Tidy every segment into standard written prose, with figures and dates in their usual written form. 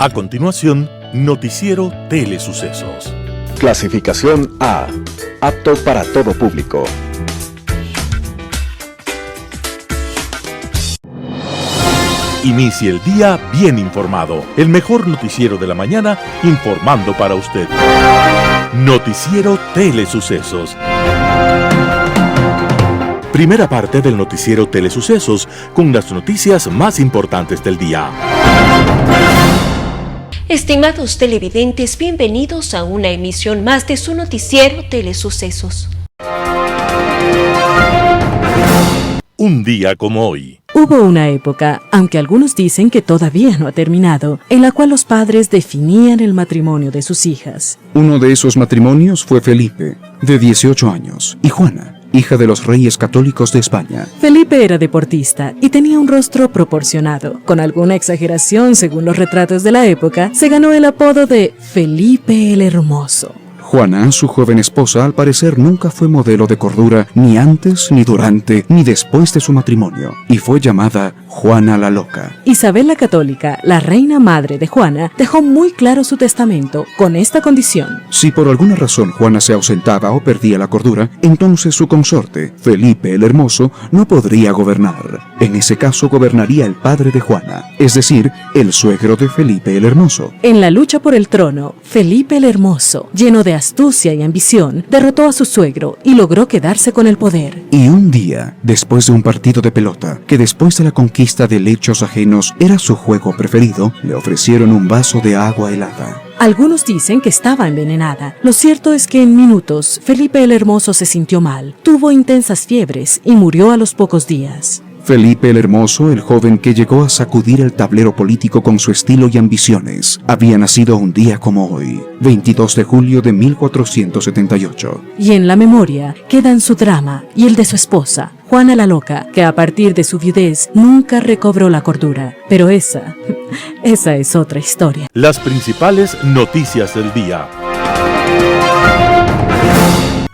A continuación, Noticiero Telesucesos. Clasificación A. Apto para todo público. Inicie el día bien informado. El mejor noticiero de la mañana, informando para usted. Noticiero Telesucesos. Primera parte del noticiero Telesucesos, con las noticias más importantes del día. Estimados televidentes, bienvenidos a una emisión más de su noticiero Telesucesos. Un día como hoy. Hubo una época, aunque algunos dicen que todavía no ha terminado, en la cual los padres definían el matrimonio de sus hijas. Uno de esos matrimonios fue Felipe, de 18 años, y Juana, hija de los reyes católicos de España. Felipe era deportista y tenía un rostro proporcionado. Con alguna exageración, según los retratos de la época, se ganó el apodo de Felipe el Hermoso. Juana, su joven esposa, al parecer nunca fue modelo de cordura ni antes, ni durante, ni después de su matrimonio, y fue llamada Juana la Loca. Isabel la Católica, la reina madre de Juana, dejó muy claro su testamento con esta condición. Si por alguna razón Juana se ausentaba o perdía la cordura, entonces su consorte, Felipe el Hermoso, no podría gobernar. En ese caso gobernaría el padre de Juana, es decir, el suegro de Felipe el Hermoso. En la lucha por el trono, Felipe el Hermoso, lleno de astucia y ambición, derrotó a su suegro y logró quedarse con el poder. Y un día, después de un partido de pelota, que después de la conquista de lechos ajenos era su juego preferido, le ofrecieron un vaso de agua helada. Algunos dicen que estaba envenenada. Lo cierto es que en minutos, Felipe el Hermoso se sintió mal, tuvo intensas fiebres y murió a los pocos días. Felipe el Hermoso, el joven que llegó a sacudir el tablero político con su estilo y ambiciones, había nacido un día como hoy, 22 de julio de 1478. Y en la memoria quedan su drama y el de su esposa, Juana la Loca, que a partir de su viudez nunca recobró la cordura. Pero esa es otra historia. Las principales noticias del día.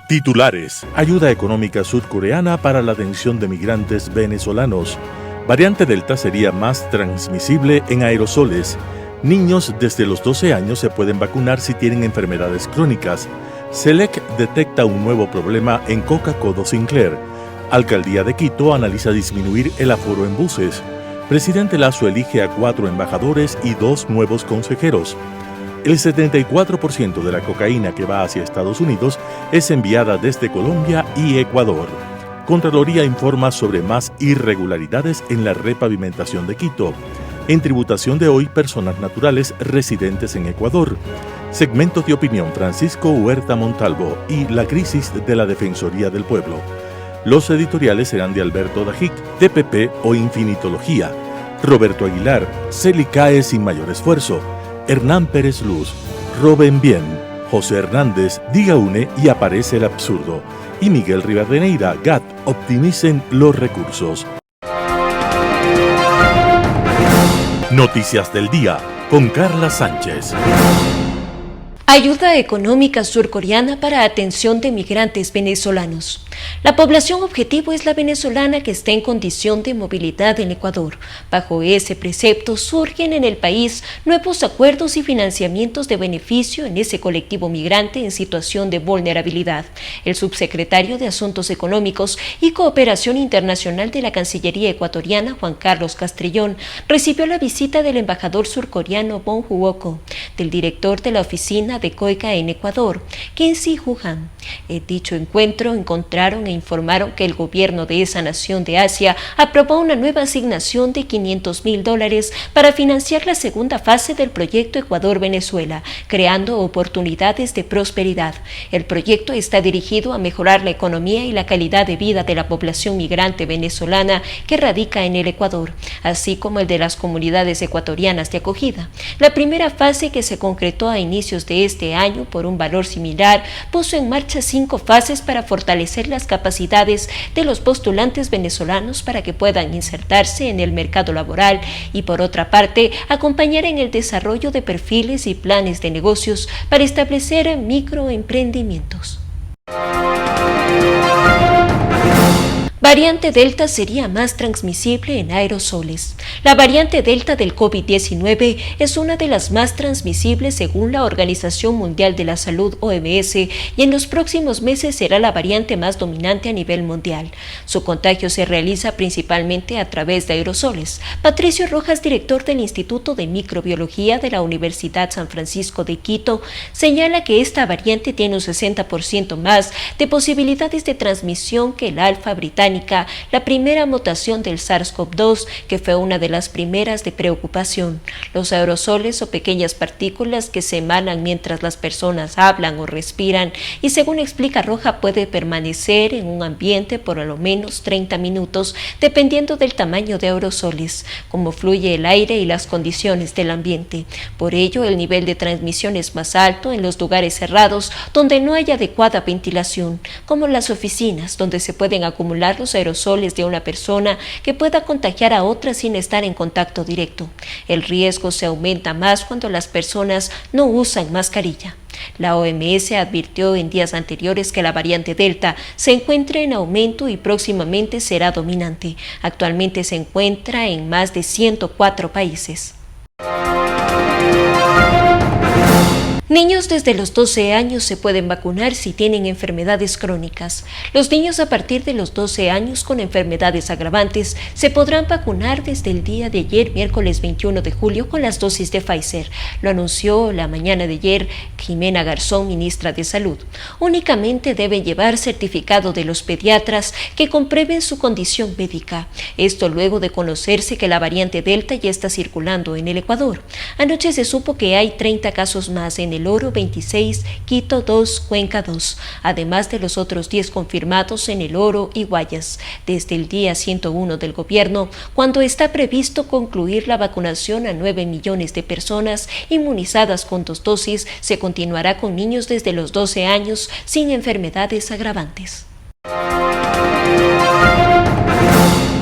Titulares. Ayuda económica surcoreana para la atención de migrantes venezolanos. Variante Delta sería más transmisible en aerosoles. Niños desde los 12 años se pueden vacunar si tienen enfermedades crónicas. SELEC detecta un nuevo problema en Coca-Cola Sinclair. Alcaldía de Quito analiza disminuir el aforo en buses. Presidente Lasso elige a 4 embajadores y 2 nuevos consejeros. El 74% de la cocaína que va hacia Estados Unidos es enviada desde Colombia y Ecuador. Contraloría informa sobre más irregularidades en la repavimentación de Quito. En tributación de hoy, personas naturales residentes en Ecuador. Segmentos de opinión: Francisco Huerta Montalvo y la crisis de la Defensoría del Pueblo. Los editoriales serán de Alberto Dajic, TPP o Infinitología. Roberto Aguilar, Celi cae sin mayor esfuerzo. Hernán Pérez Luz, Roben bien. José Hernández, diga une y aparece el absurdo. Y Miguel Rivadeneira, GAT, optimicen los recursos. Noticias del día, con Carla Sánchez. Ayuda económica surcoreana para atención de migrantes venezolanos. La población objetivo es la venezolana que está en condición de movilidad en Ecuador. Bajo ese precepto surgen en el país nuevos acuerdos y financiamientos de beneficio en ese colectivo migrante en situación de vulnerabilidad. El subsecretario de Asuntos Económicos y Cooperación Internacional de la Cancillería ecuatoriana, Juan Carlos Castrillón, recibió la visita del embajador surcoreano Bong Huoko, del director de la oficina de COICA en Ecuador, Kensi Huhan. En dicho encuentro encontraron e informaron que el gobierno de esa nación de Asia aprobó una nueva asignación de $500,000 para financiar la segunda fase del proyecto Ecuador-Venezuela, creando oportunidades de prosperidad. El proyecto está dirigido a mejorar la economía y la calidad de vida de la población migrante venezolana que radica en el Ecuador, así como el de las comunidades ecuatorianas de acogida. La primera fase, que se concretó a inicios de este año por un valor similar, puso en marcha 5 fases para fortalecer las capacidades de los postulantes venezolanos para que puedan insertarse en el mercado laboral y, por otra parte, acompañar en el desarrollo de perfiles y planes de negocios para establecer microemprendimientos. Variante Delta sería más transmisible en aerosoles. La variante Delta del COVID-19 es una de las más transmisibles según la Organización Mundial de la Salud (OMS) y en los próximos meses será la variante más dominante a nivel mundial. Su contagio se realiza principalmente a través de aerosoles. Patricio Rojas, director del Instituto de Microbiología de la Universidad San Francisco de Quito, señala que esta variante tiene un 60% más de posibilidades de transmisión que el alfa británica, la primera mutación del SARS-CoV-2, que fue una de las primeras de preocupación. Los aerosoles o pequeñas partículas que se emanan mientras las personas hablan o respiran y, según explica Roja, puede permanecer en un ambiente por a lo menos 30 minutos dependiendo del tamaño de aerosoles, cómo fluye el aire y las condiciones del ambiente. Por ello, el nivel de transmisión es más alto en los lugares cerrados donde no hay adecuada ventilación, como las oficinas, donde se pueden acumular los aerosoles de una persona que pueda contagiar a otra sin estar en contacto directo. El riesgo se aumenta más cuando las personas no usan mascarilla. La OMS advirtió en días anteriores que la variante Delta se encuentra en aumento y próximamente será dominante. Actualmente se encuentra en más de 104 países. Niños desde los 12 años se pueden vacunar si tienen enfermedades crónicas. Los niños a partir de los 12 años con enfermedades agravantes se podrán vacunar desde el día de ayer, miércoles 21 de julio, con las dosis de Pfizer. Lo anunció la mañana de ayer Jimena Garzón, ministra de Salud. Únicamente deben llevar certificado de los pediatras que comprueben su condición médica. Esto luego de conocerse que la variante Delta ya está circulando en el Ecuador. Anoche se supo que hay 30 casos más en el Oro 26, Quito 2, Cuenca 2, además de los otros 10 confirmados en el Oro y Guayas, desde el día 101 del gobierno, cuando está previsto concluir la vacunación a 9 millones de personas inmunizadas con 2 dosis. Se continuará con niños desde los 12 años sin enfermedades agravantes.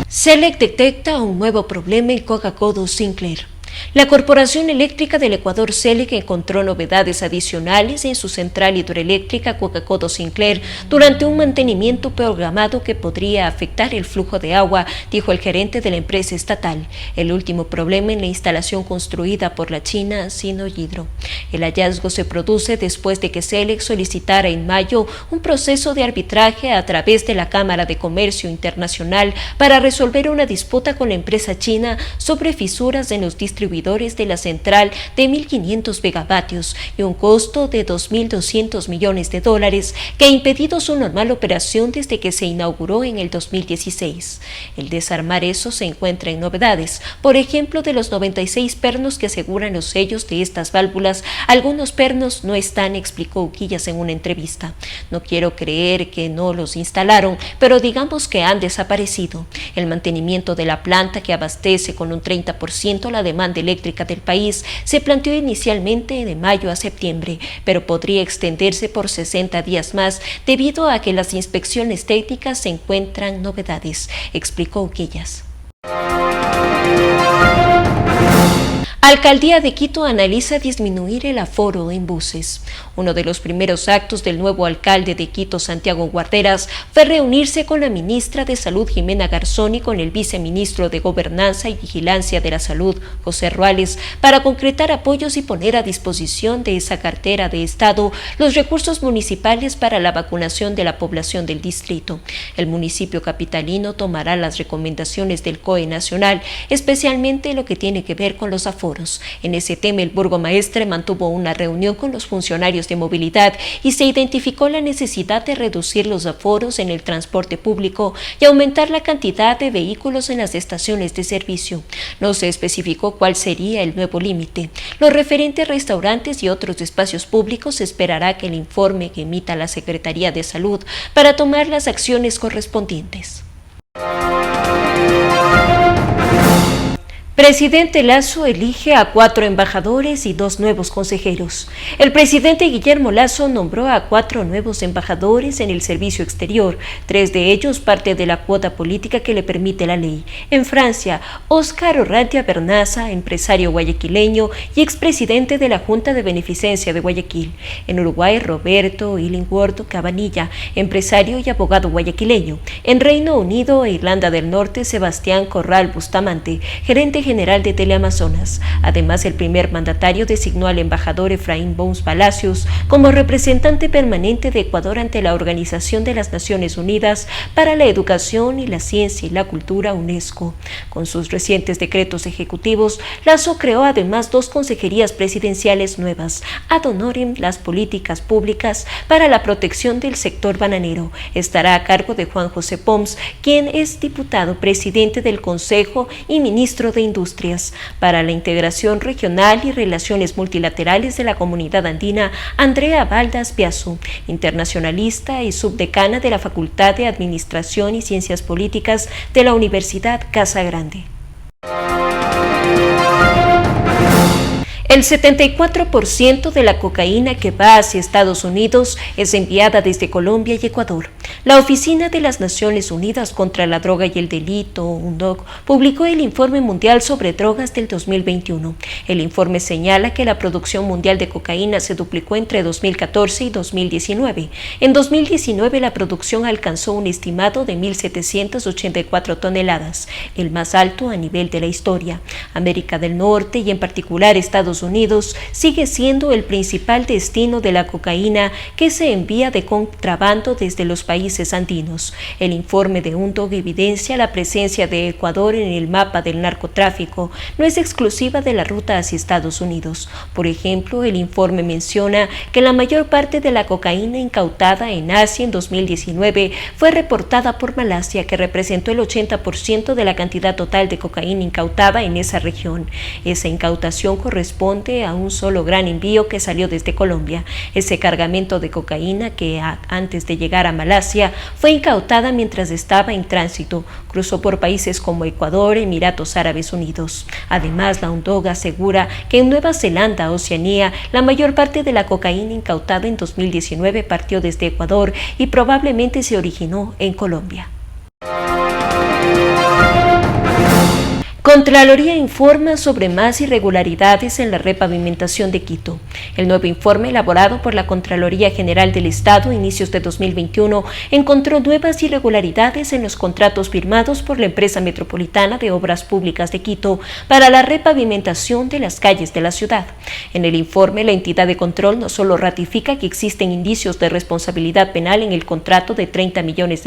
CELEC detecta un nuevo problema en Coca-Cola Sinclair. La Corporación Eléctrica del Ecuador, CELEC, encontró novedades adicionales en su central hidroeléctrica Coca-Cola Sinclair durante un mantenimiento programado que podría afectar el flujo de agua, dijo el gerente de la empresa estatal. El último problema en la instalación construida por la China Sinohydro. El hallazgo se produce después de que CELEC solicitara en mayo un proceso de arbitraje a través de la Cámara de Comercio Internacional para resolver una disputa con la empresa china sobre fisuras en los distribuidores de la central de 1.500 megavatios y un costo de $2.200 millones que ha impedido su normal operación desde que se inauguró en el 2016. El desarmar eso se encuentra en novedades. Por ejemplo, de los 96 pernos que aseguran los sellos de estas válvulas, algunos pernos no están, explicó Uquillas en una entrevista. No quiero creer que no los instalaron, pero digamos que han desaparecido. El mantenimiento de la planta, que abastece con un 30% la demanda eléctrica del país, se planteó inicialmente de mayo a septiembre, pero podría extenderse por 60 días más debido a que las inspecciones técnicas se encuentran novedades, explicó Uquillas. Alcaldía de Quito analiza disminuir el aforo en buses. Uno de los primeros actos del nuevo alcalde de Quito, Santiago Guarderas, fue reunirse con la ministra de Salud, Jimena Garzón, y con el viceministro de Gobernanza y Vigilancia de la Salud, José Ruales, para concretar apoyos y poner a disposición de esa cartera de Estado los recursos municipales para la vacunación de la población del distrito. El municipio capitalino tomará las recomendaciones del COE nacional, especialmente lo que tiene que ver con los aforos. En ese tema, el burgomaestre mantuvo una reunión con los funcionarios de movilidad y se identificó la necesidad de reducir los aforos en el transporte público y aumentar la cantidad de vehículos en las estaciones de servicio. No se especificó cuál sería el nuevo límite. Lo referente a restaurantes y otros espacios públicos, se esperará que el informe que emita la Secretaría de Salud para tomar las acciones correspondientes. Presidente Lasso elige a 4 embajadores y 2 nuevos consejeros. El presidente Guillermo Lasso nombró a 4 nuevos embajadores en el servicio exterior, 3 de ellos parte de la cuota política que le permite la ley. En Francia, Óscar Orrantia Bernaza, empresario guayaquileño y expresidente de la Junta de Beneficencia de Guayaquil. En Uruguay, Roberto Illingworth Cabanilla, empresario y abogado guayaquileño. En Reino Unido e Irlanda del Norte, Sebastián Corral Bustamante, gerente general de Teleamazonas. Además, el primer mandatario designó al embajador Efraín Bons Palacios como representante permanente de Ecuador ante la Organización de las Naciones Unidas para la Educación y la Ciencia y la Cultura, UNESCO. Con sus recientes decretos ejecutivos, Lasso creó además 2 consejerías presidenciales nuevas, ad honorem las políticas públicas para la protección del sector bananero. Estará a cargo de Juan José Pons, quien es diputado presidente del Consejo y ministro de Industrias. Para la integración regional y relaciones multilaterales de la comunidad andina, Andrea Baldas Piazzu, internacionalista y subdecana de la Facultad de Administración y Ciencias Políticas de la Universidad Casa Grande. El 74% de la cocaína que va hacia Estados Unidos es enviada desde Colombia y Ecuador. La Oficina de las Naciones Unidas contra la Droga y el Delito, UNODC, publicó el Informe Mundial sobre Drogas del 2021. El informe señala que la producción mundial de cocaína se duplicó entre 2014 y 2019. En 2019 la producción alcanzó un estimado de 1.784 toneladas, el más alto a nivel de la historia. América del Norte y en particular Estados Unidos sigue siendo el principal destino de la cocaína que se envía de contrabando desde los países andinos. El informe de UNODC evidencia la presencia de Ecuador en el mapa del narcotráfico. No es exclusiva de la ruta hacia Estados Unidos. Por ejemplo, el informe menciona que la mayor parte de la cocaína incautada en Asia en 2019 fue reportada por Malasia, que representó el 80% de la cantidad total de cocaína incautada en esa región. Esa incautación corresponde a un solo gran envío que salió desde Colombia. Ese cargamento de cocaína que antes de llegar a Malasia fue incautada mientras estaba en tránsito. Cruzó por países como Ecuador, Emiratos Árabes Unidos. Además, la UNODC asegura que en Nueva Zelanda, Oceanía, la mayor parte de la cocaína incautada en 2019 partió desde Ecuador y probablemente se originó en Colombia. Contraloría informa sobre más irregularidades en la repavimentación de Quito. El nuevo informe elaborado por la Contraloría General del Estado a inicios de 2021 encontró nuevas irregularidades en los contratos firmados por la empresa metropolitana de Obras Públicas de Quito para la repavimentación de las calles de la ciudad. En el informe, la entidad de control no solo ratifica que existen indicios de responsabilidad penal en el contrato de $30 millones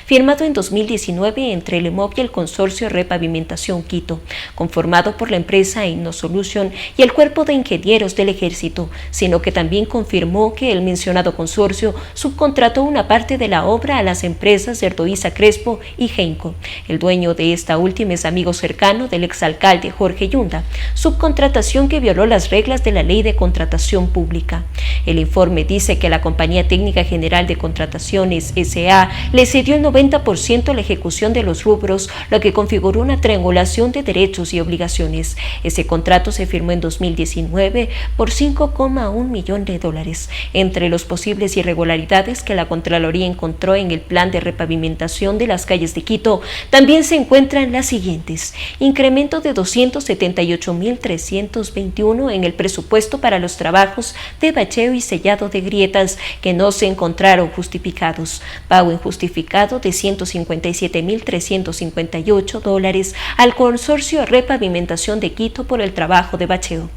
firmado en 2019 entre el EMOB y el Consorcio de Repavimentación Quito, conformado por la empresa InnoSolution y el Cuerpo de Ingenieros del Ejército, sino que también confirmó que el mencionado consorcio subcontrató una parte de la obra a las empresas Erdoiza Crespo y Genco. El dueño de esta última es amigo cercano del exalcalde Jorge Yunda, subcontratación que violó las reglas de la Ley de Contratación Pública. El informe dice que la Compañía Técnica General de Contrataciones, S.A., le cedió el 90% a la ejecución de los rubros, lo que configuró una triangulación de derechos y obligaciones. Ese contrato se firmó en 2019 por $5,1 millones. Entre los posibles irregularidades que la Contraloría encontró en el plan de repavimentación de las calles de Quito, también se encuentran las siguientes: incremento de 278.321 en el presupuesto para los trabajos de bacheo y sellado de grietas que no se encontraron justificados, pago injustificado de $157.358 al Consorcio de Repavimentación de Quito por el trabajo de bacheo,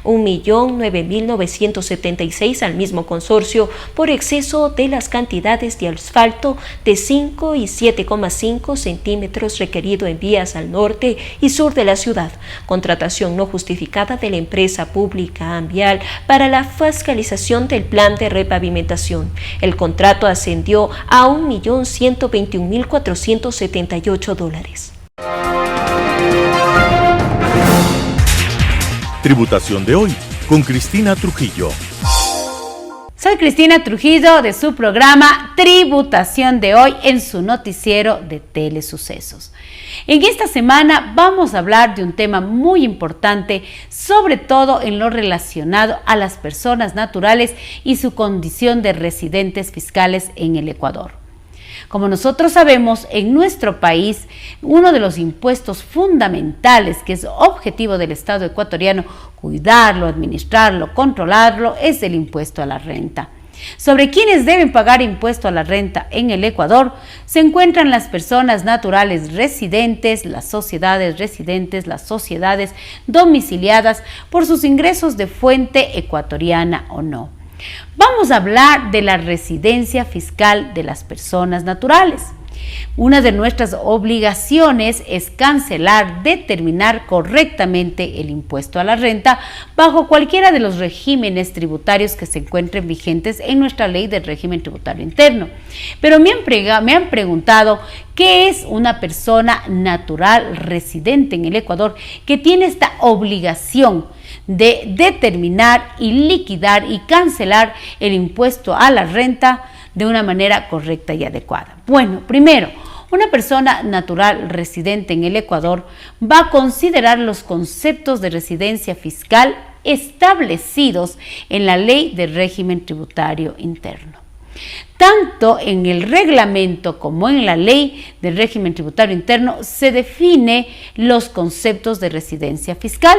1.009.976 al mismo consorcio por exceso de las cantidades de asfalto de 5 y 7,5 centímetros requerido en vías al norte y sur de la ciudad, contratación no justificada de la empresa pública Ambial para la fiscalización del plan de repavimentación. El contrato ascendió a $1.121.478. Tributación de hoy con Cristina Trujillo. soy Cristina Trujillo de su programa Tributación de Hoy en su noticiero de Telesucesos. En esta semana vamos a hablar de un tema muy importante, sobre todo en lo relacionado a las personas naturales y su condición de residentes fiscales en el Ecuador. Como nosotros sabemos, en nuestro país, uno de los impuestos fundamentales que es objetivo del Estado ecuatoriano cuidarlo, administrarlo, controlarlo, es el impuesto a la renta. Sobre quienes deben pagar impuesto a la renta en el Ecuador se encuentran las personas naturales residentes, las sociedades residentes, las sociedades domiciliadas por sus ingresos de fuente ecuatoriana o no. Vamos a hablar de la residencia fiscal de las personas naturales. Una de nuestras obligaciones es cancelar, determinar correctamente el impuesto a la renta bajo cualquiera de los regímenes tributarios que se encuentren vigentes en nuestra ley del régimen tributario interno. Pero me han preguntado qué es una persona natural residente en el Ecuador que tiene esta obligación de determinar y liquidar y cancelar el impuesto a la renta de una manera correcta y adecuada. Bueno, primero, una persona natural residente en el Ecuador va a considerar los conceptos de residencia fiscal establecidos en la ley del régimen tributario interno. Tanto en el reglamento como en la ley del régimen tributario interno se define los conceptos de residencia fiscal,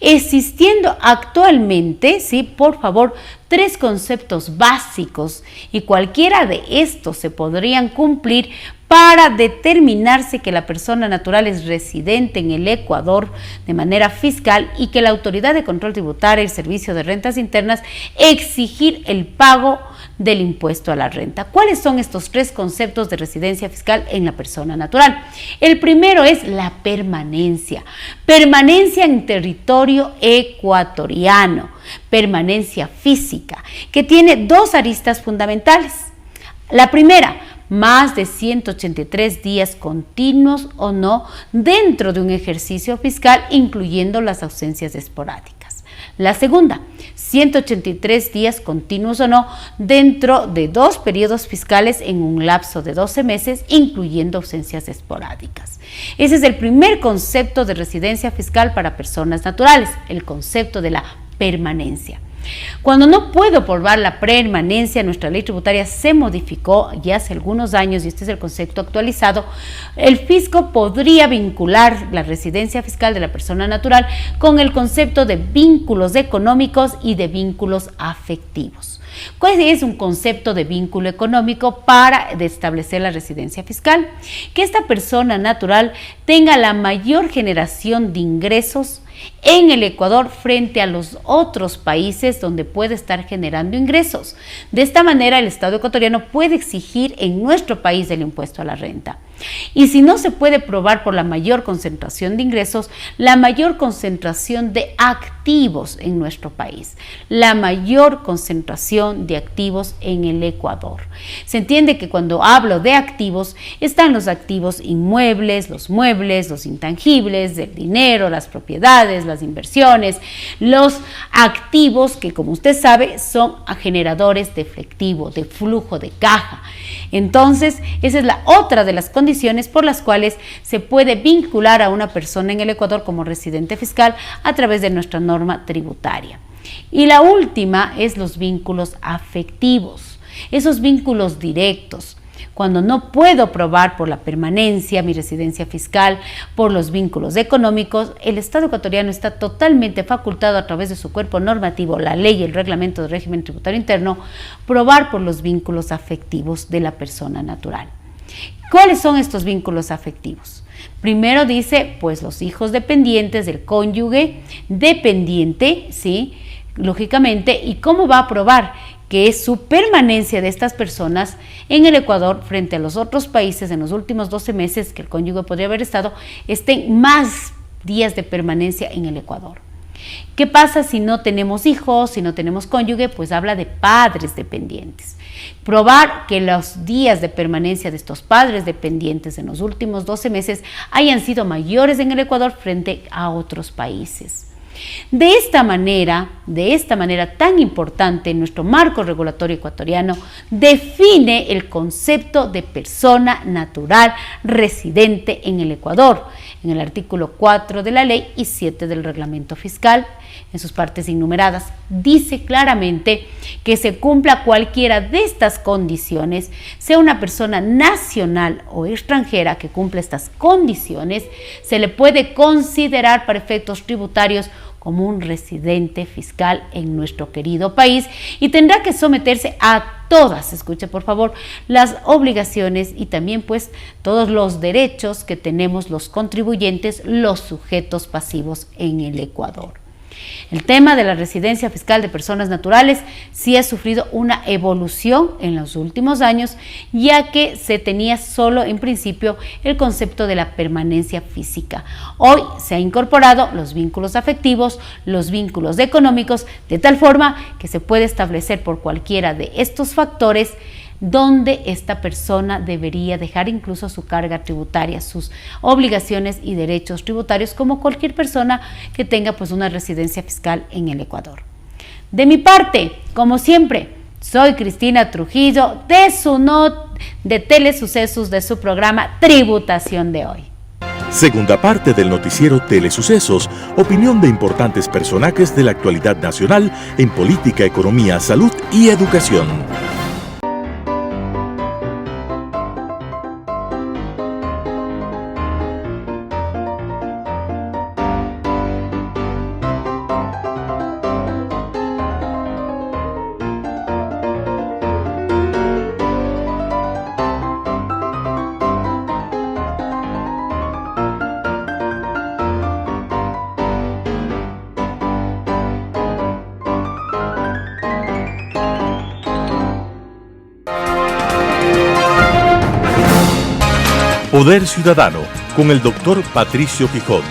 existiendo actualmente, sí, por favor, 3 conceptos básicos y cualquiera de estos se podrían cumplir para determinarse que la persona natural es residente en el Ecuador de manera fiscal y que la Autoridad de Control Tributario y el Servicio de Rentas Internas exigir el pago del impuesto a la renta. ¿Cuáles son estos 3 conceptos de residencia fiscal en la persona natural? El primero es la permanencia. Permanencia en territorio ecuatoriano, permanencia física, que tiene 2 aristas fundamentales. La primera, más de 183 días continuos o no dentro de un ejercicio fiscal, incluyendo las ausencias esporádicas. La segunda, 183 días continuos o no dentro de 2 periodos fiscales en un lapso de 12 meses, incluyendo ausencias esporádicas. Ese es el primer concepto de residencia fiscal para personas naturales, el concepto de la permanencia. Cuando no puedo probar la permanencia, nuestra ley tributaria se modificó ya hace algunos años y este es el concepto actualizado. El fisco podría vincular la residencia fiscal de la persona natural con el concepto de vínculos económicos y de vínculos afectivos. ¿Cuál es un concepto de vínculo económico para establecer la residencia fiscal? Que esta persona natural tenga la mayor generación de ingresos en el Ecuador frente a los otros países donde puede estar generando ingresos. De esta manera, el Estado ecuatoriano puede exigir en nuestro país el impuesto a la renta. Y si no se puede probar por la mayor concentración de ingresos, la mayor concentración de activos en nuestro país, la mayor concentración de activos en el Ecuador. Se entiende que cuando hablo de activos, están los activos inmuebles, los muebles, los intangibles, el dinero, las propiedades, las inversiones, los activos que, como usted sabe, son generadores de efectivo, de flujo de caja. Entonces, esa es la otra de las condiciones por las cuales se puede vincular a una persona en el Ecuador como residente fiscal a través de nuestra norma tributaria. Y la última es los vínculos afectivos, esos vínculos directos. Cuando no puedo probar por la permanencia, mi residencia fiscal, por los vínculos económicos, el Estado ecuatoriano está totalmente facultado a través de su cuerpo normativo, la ley y el reglamento del régimen tributario interno, probar por los vínculos afectivos de la persona natural. ¿Cuáles son estos vínculos afectivos? Primero dice, pues los hijos dependientes del cónyuge dependiente, ¿sí? Lógicamente, ¿y cómo va a probar que es su permanencia de estas personas en el Ecuador frente a los otros países en los últimos 12 meses que el cónyuge podría haber estado, estén más días de permanencia en el Ecuador? ¿Qué pasa si no tenemos hijos, si no tenemos cónyuge? Pues habla de padres dependientes. Probar que los días de permanencia de estos padres dependientes en los últimos 12 meses hayan sido mayores en el Ecuador frente a otros países. De esta manera tan importante, nuestro marco regulatorio ecuatoriano define el concepto de persona natural residente en el Ecuador, en el artículo 4 de la ley y 7 del reglamento fiscal, en sus partes innumeradas. Dice claramente que se cumpla cualquiera de estas condiciones, sea una persona nacional o extranjera que cumpla estas condiciones, se le puede considerar para efectos tributarios como un residente fiscal en nuestro querido país y tendrá que someterse a todas, escuche por favor, las obligaciones y también pues todos los derechos que tenemos los contribuyentes, los sujetos pasivos en el Ecuador. El tema de la residencia fiscal de personas naturales sí ha sufrido una evolución en los últimos años, ya que se tenía solo en principio el concepto de la permanencia física. Hoy se ha incorporado los vínculos afectivos, los vínculos económicos, de tal forma que se puede establecer por cualquiera de estos factores donde esta persona debería dejar incluso su carga tributaria, sus obligaciones y derechos tributarios, como cualquier persona que tenga pues una residencia fiscal en el Ecuador. De mi parte, como siempre, soy Cristina Trujillo de Telesucesos, de su programa Tributación de Hoy. Segunda parte del noticiero Telesucesos, opinión de importantes personajes de la actualidad nacional en política, economía, salud y educación. Poder Ciudadano, con el doctor Patricio Gijón.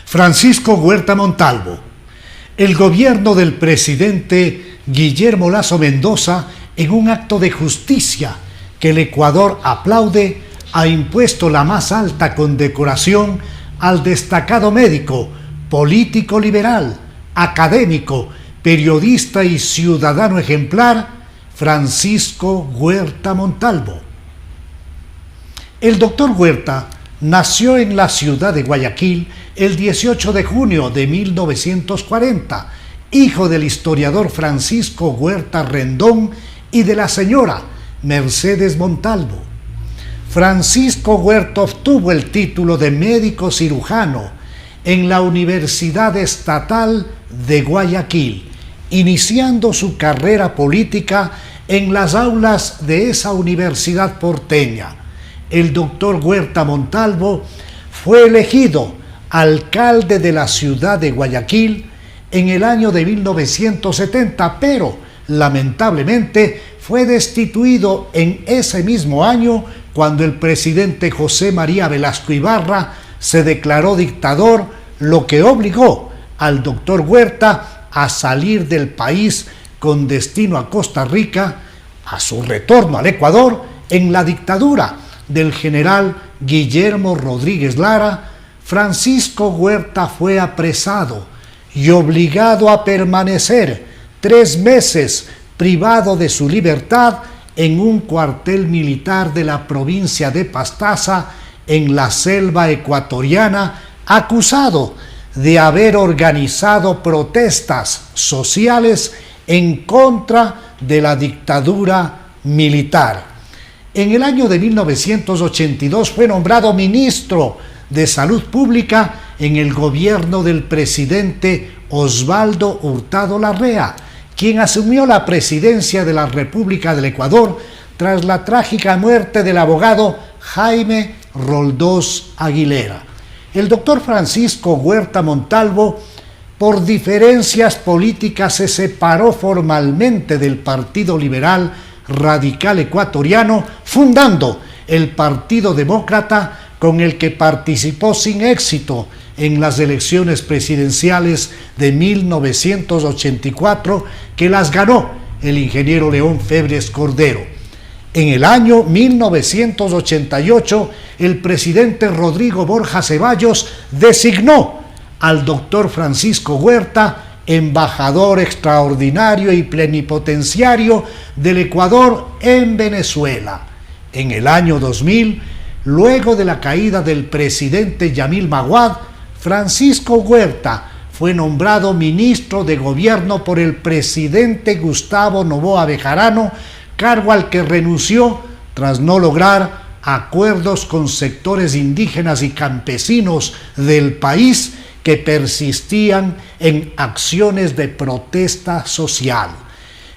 Francisco Huerta Montalvo. El gobierno del presidente Guillermo Lasso Mendoza, en un acto de justicia que el Ecuador aplaude, ha impuesto la más alta condecoración al destacado médico, político liberal, académico, periodista y ciudadano ejemplar, Francisco Huerta Montalvo. El doctor Huerta nació en la ciudad de Guayaquil el 18 de junio de 1940, hijo del historiador Francisco Huerta Rendón y de la señora Mercedes Montalvo. Francisco Huerta obtuvo el título de médico cirujano en la Universidad Estatal de Guayaquil, iniciando su carrera política en las aulas de esa universidad porteña. El doctor Huerta Montalvo fue elegido alcalde de la ciudad de Guayaquil en el año de 1970, pero lamentablemente fue destituido en ese mismo año cuando el presidente José María Velasco Ibarra se declaró dictador, lo que obligó al doctor Huerta a salir del país con destino a Costa Rica. A su retorno al Ecuador, en la dictadura del general Guillermo Rodríguez Lara, Francisco Huerta fue apresado y obligado a permanecer 3 meses privado de su libertad en un cuartel militar de la provincia de Pastaza, en la selva ecuatoriana, acusado de haber organizado protestas sociales en contra de la dictadura militar. En el año de 1982 fue nombrado ministro de Salud Pública en el gobierno del presidente Osvaldo Hurtado Larrea, quien asumió la presidencia de la República del Ecuador tras la trágica muerte del abogado Jaime Roldós Aguilera. El doctor Francisco Huerta Montalvo, por diferencias políticas, se separó formalmente del Partido Liberal Radical Ecuatoriano, fundando el Partido Demócrata, con el que participó sin éxito en las elecciones presidenciales de 1984, que las ganó el ingeniero León Febres Cordero. En el año 1988, el presidente Rodrigo Borja Ceballos designó al doctor Francisco Huerta, embajador extraordinario y plenipotenciario del Ecuador en Venezuela. En el año 2000, luego de la caída del presidente Yamil Maguad, Francisco Huerta fue nombrado ministro de Gobierno por el presidente Gustavo Noboa Bejarano, cargo al que renunció tras no lograr acuerdos con sectores indígenas y campesinos del país que persistían en acciones de protesta social.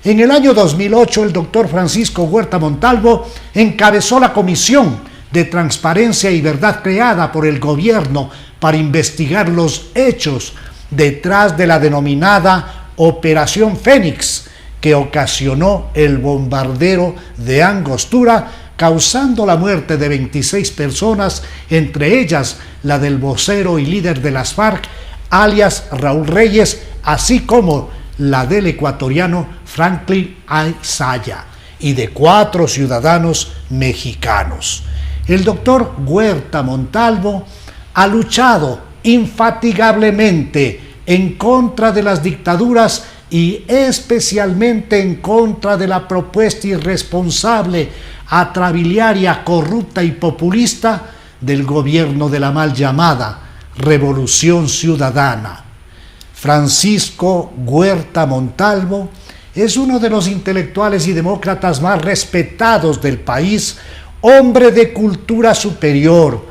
En el año 2008, el doctor Francisco Huerta Montalvo encabezó la Comisión de Transparencia y Verdad creada por el gobierno para investigar los hechos detrás de la denominada Operación Fénix, que ocasionó el bombardeo de Angostura, causando la muerte de 26 personas, entre ellas la del vocero y líder de las FARC, alias Raúl Reyes, así como la del ecuatoriano Franklin Ayzaya, y de 4 ciudadanos mexicanos. El doctor Huerta Montalvo ha luchado infatigablemente en contra de las dictaduras y especialmente en contra de la propuesta irresponsable, atrabiliaria, corrupta y populista del gobierno de la mal llamada Revolución Ciudadana. Francisco Huerta Montalvo es uno de los intelectuales y demócratas más respetados del país, hombre de cultura superior,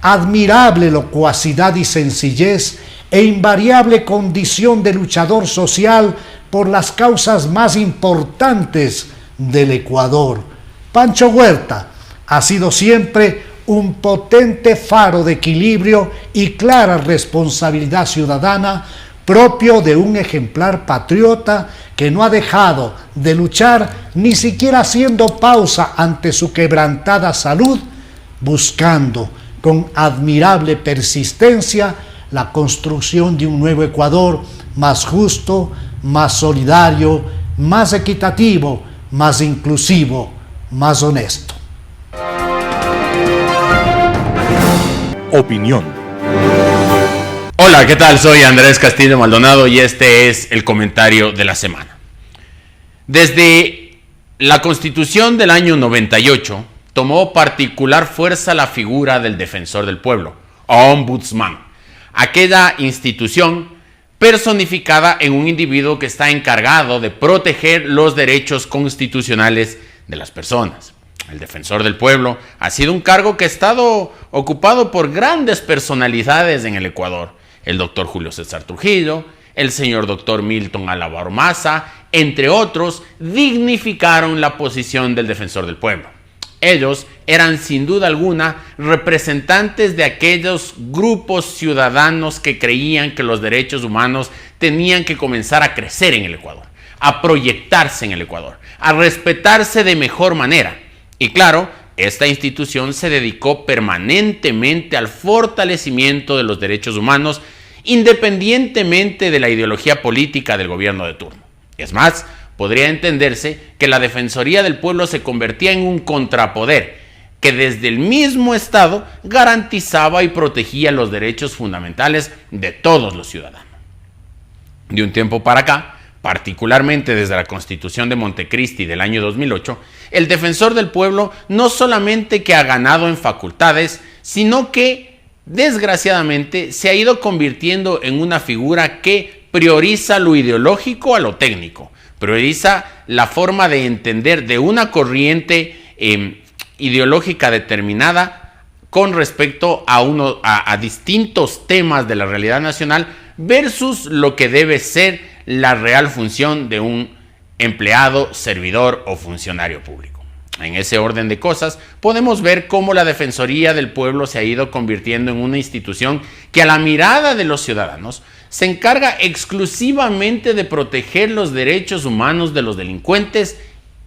admirable locuacidad y sencillez e invariable condición de luchador social por las causas más importantes del Ecuador. Pancho Huerta ha sido siempre un potente faro de equilibrio y clara responsabilidad ciudadana, propio de un ejemplar patriota que no ha dejado de luchar, ni siquiera haciendo pausa ante su quebrantada salud, buscando con admirable persistencia la construcción de un nuevo Ecuador más justo, más solidario, más equitativo, más inclusivo, más honesto. Opinión. Hola, ¿qué tal? Soy Andrés Castillo Maldonado y este es el comentario de la semana. Desde la Constitución del año 98 tomó particular fuerza la figura del defensor del pueblo, ombudsman, aquella institución personificada en un individuo que está encargado de proteger los derechos constitucionales de las personas. El defensor del pueblo ha sido un cargo que ha estado ocupado por grandes personalidades en el Ecuador. El doctor Julio César Trujillo, el señor doctor Milton Álava Ormaza, entre otros, dignificaron la posición del defensor del pueblo. Ellos eran sin duda alguna representantes de aquellos grupos ciudadanos que creían que los derechos humanos tenían que comenzar a crecer en el Ecuador, a proyectarse en el Ecuador, a respetarse de mejor manera. Y claro, esta institución se dedicó permanentemente al fortalecimiento de los derechos humanos, independientemente de la ideología política del gobierno de turno. Es más, podría entenderse que la Defensoría del Pueblo se convertía en un contrapoder que desde el mismo Estado garantizaba y protegía los derechos fundamentales de todos los ciudadanos. De un tiempo para acá, particularmente desde la Constitución de Montecristi del año 2008, el defensor del pueblo no solamente que ha ganado en facultades, sino que, desgraciadamente, se ha ido convirtiendo en una figura que prioriza lo ideológico a lo técnico, prioriza la forma de entender de una corriente ideológica determinada con respecto a distintos temas de la realidad nacional versus lo que debe ser la real función de un empleado, servidor o funcionario público. En ese orden de cosas, podemos ver cómo la Defensoría del Pueblo se ha ido convirtiendo en una institución que a la mirada de los ciudadanos se encarga exclusivamente de proteger los derechos humanos de los delincuentes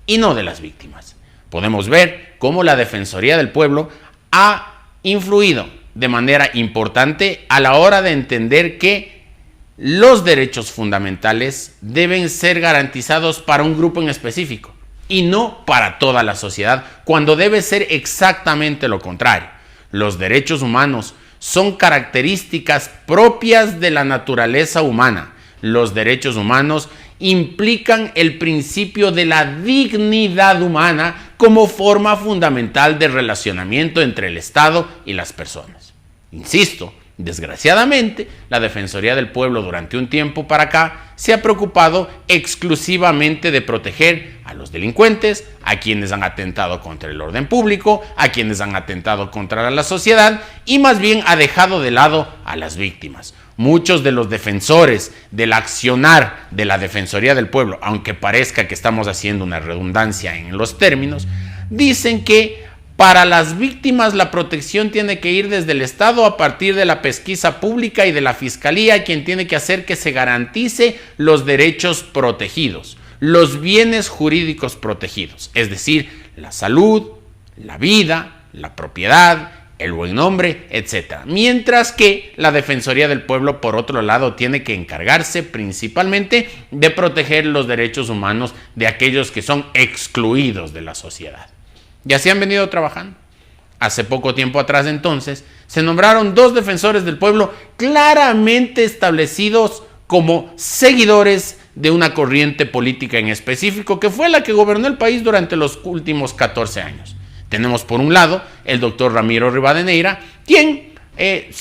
y no de las víctimas. Podemos ver cómo la Defensoría del Pueblo ha influido de manera importante a la hora de entender que los derechos fundamentales deben ser garantizados para un grupo en específico y no para toda la sociedad, cuando debe ser exactamente lo contrario. Los derechos humanos son características propias de la naturaleza humana. Los derechos humanos implican el principio de la dignidad humana como forma fundamental de relacionamiento entre el Estado y las personas. Insisto, desgraciadamente, la Defensoría del Pueblo durante un tiempo para acá se ha preocupado exclusivamente de proteger a los delincuentes, a quienes han atentado contra el orden público, a quienes han atentado contra la sociedad y más bien ha dejado de lado a las víctimas. Muchos de los defensores del accionar de la Defensoría del Pueblo, aunque parezca que estamos haciendo una redundancia en los términos, dicen que para las víctimas la protección tiene que ir desde el Estado a partir de la pesquisa pública y de la Fiscalía, quien tiene que hacer que se garantice los derechos protegidos, los bienes jurídicos protegidos, es decir, la salud, la vida, la propiedad, el buen nombre, etc. Mientras que la Defensoría del Pueblo, por otro lado, tiene que encargarse principalmente de proteger los derechos humanos de aquellos que son excluidos de la sociedad. Y así han venido trabajando. Hace poco tiempo atrás, entonces, se nombraron 2 defensores del pueblo claramente establecidos como seguidores de una corriente política en específico, que fue la que gobernó el país durante los últimos 14 años. Tenemos por un lado el doctor Ramiro Rivadeneira, quien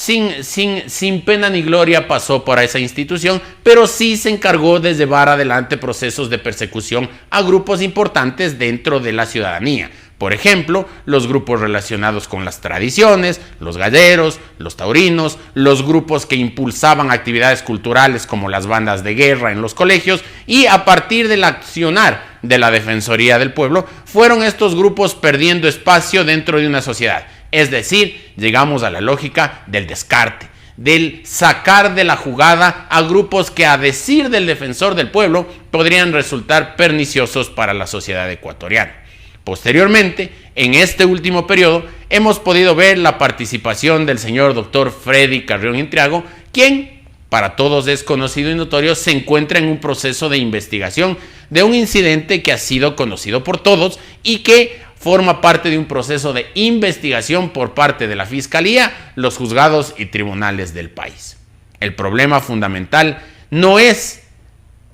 sin pena ni gloria pasó por esa institución, pero sí se encargó de llevar adelante procesos de persecución a grupos importantes dentro de la ciudadanía. Por ejemplo, los grupos relacionados con las tradiciones, los galleros, los taurinos, los grupos que impulsaban actividades culturales como las bandas de guerra en los colegios, y a partir del accionar de la Defensoría del Pueblo, fueron estos grupos perdiendo espacio dentro de una sociedad. Es decir, llegamos a la lógica del descarte, del sacar de la jugada a grupos que, a decir del Defensor del Pueblo, podrían resultar perniciosos para la sociedad ecuatoriana. Posteriormente, en este último periodo, hemos podido ver la participación del señor doctor Freddy Carrión Intriago, quien, para todos es conocido y notorio, se encuentra en un proceso de investigación de un incidente que ha sido conocido por todos y que forma parte de un proceso de investigación por parte de la Fiscalía, los juzgados y tribunales del país. El problema fundamental no es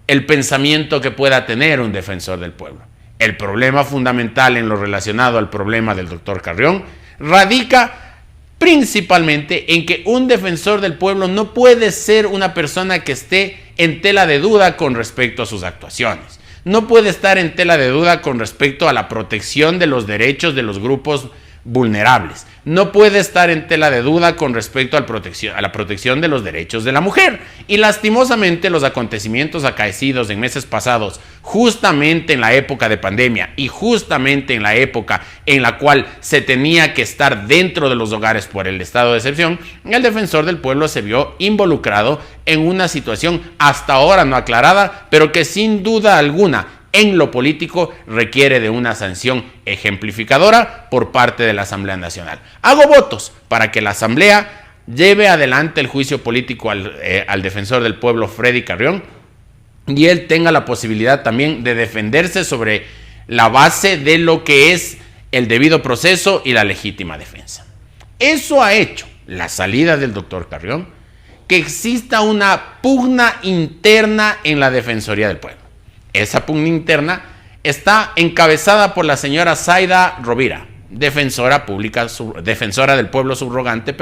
el pensamiento que pueda tener un defensor del pueblo. El problema fundamental en lo relacionado al problema del doctor Carrión radica principalmente en que un defensor del pueblo no puede ser una persona que esté en tela de duda con respecto a sus actuaciones. No puede estar en tela de duda con respecto a la protección de los derechos de los grupos vulnerables. No puede estar en tela de duda con respecto a la protección de los derechos de la mujer. Y lastimosamente los acontecimientos acaecidos en meses pasados, justamente en la época de pandemia y justamente en la época en la cual se tenía que estar dentro de los hogares por el estado de excepción, el defensor del pueblo se vio involucrado en una situación hasta ahora no aclarada, pero que sin duda alguna en lo político requiere de una sanción ejemplificadora por parte de la Asamblea Nacional. Hago votos para que la Asamblea lleve adelante el juicio político al defensor del pueblo Freddy Carrión y él tenga la posibilidad también de defenderse sobre la base de lo que es el debido proceso y la legítima defensa. Eso ha hecho la salida del doctor Carrión que exista una pugna interna en la Defensoría del Pueblo. Esa pugna interna está encabezada por la señora Zaida Rovira, defensora del pueblo subrogante,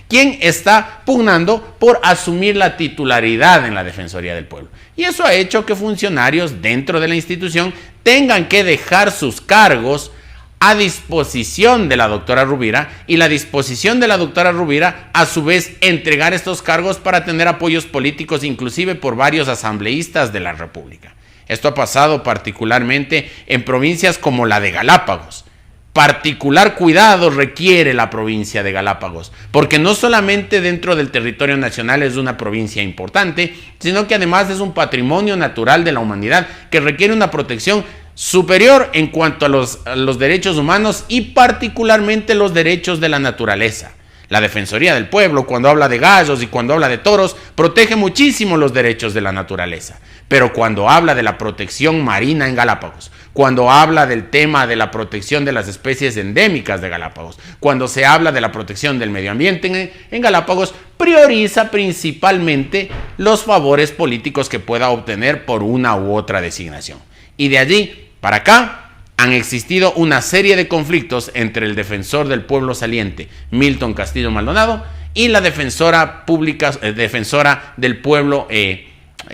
quien está pugnando por asumir la titularidad en la Defensoría del Pueblo. Y eso ha hecho que funcionarios dentro de la institución tengan que dejar sus cargos a disposición de la doctora Rovira y la disposición de la doctora Rovira a su vez entregar estos cargos para tener apoyos políticos inclusive por varios asambleístas de la República. Esto ha pasado particularmente en provincias como la de Galápagos. Particular cuidado requiere la provincia de Galápagos, porque no solamente dentro del territorio nacional es una provincia importante, sino que además es un patrimonio natural de la humanidad que requiere una protección superior en cuanto a los derechos humanos y particularmente los derechos de la naturaleza. La Defensoría del Pueblo, cuando habla de gallos y cuando habla de toros, protege muchísimo los derechos de la naturaleza. Pero cuando habla de la protección marina en Galápagos, cuando habla del tema de la protección de las especies endémicas de Galápagos, cuando se habla de la protección del medio ambiente en Galápagos, prioriza principalmente los favores políticos que pueda obtener por una u otra designación. Y de allí para acá han existido una serie de conflictos entre el defensor del pueblo saliente, Milton Castillo Maldonado, y la defensora pública, defensora del pueblo